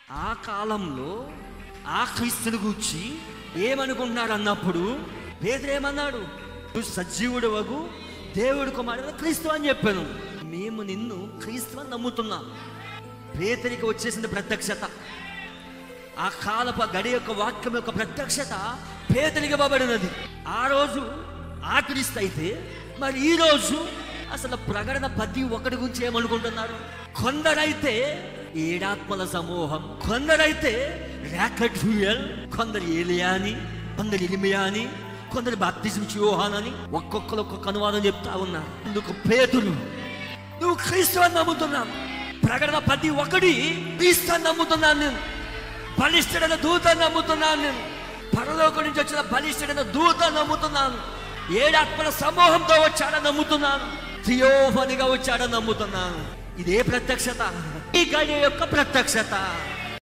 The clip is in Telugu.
ఆ కాలంలో ఆ క్రీస్తుని గూర్చి ఏమనుకుంటున్నాడు అన్నప్పుడు పేతురు ఏమన్నాడు? నువ్వు సజీవుడు వగు దేవుడి కుమారుడు క్రీస్తు అని చెప్పాను. మేము నిన్ను క్రీస్తు అని నమ్ముతున్నాం. పేతురికి వచ్చేసిన ప్రత్యక్షత, ఆ కాలపు గడి యొక్క వాక్యం యొక్క ప్రత్యక్షత పేతురికి ఇవ్వబడినది. ఆ రోజు ఆ క్రీస్తు అయితే మరి ఈ రోజు అసలు ప్రకటన 11 గురించి ఏమనుకుంటున్నారు? కొందరైతే ఏడాత్మల సమూహం, కొందరైతే రాకెట్ ఫ్యూయల్, కొందరు ఏలియా అని, కొందరు ఇర్మియా అని, కొందరు బాప్తిజం యోహాను అని ఒక్కొక్కరు ఒక్కొక్క అనువాదం చెప్తా ఉన్నారు. అందుకు పేతురు నువ్వు క్రీస్తు అని నమ్ముతున్నావు. ప్రకటన 11 క్రీస్తు అని నమ్ముతున్నాను నేను. బలిష్ఠుడైన దూత నమ్ముతున్నాను నేను. పరలోకం నుంచి వచ్చిన బలిష్ఠుడైన దూత నమ్ముతున్నాను. ఏడాత్మల సమూహంతో వచ్చాడని నమ్ముతున్నాను. థియోఫనిగా వచ్చాడని నమ్ముతున్నాను. ఇదే ప్రత్యక్షత, ఈ గడి యొక్క ప్రత్యక్షత.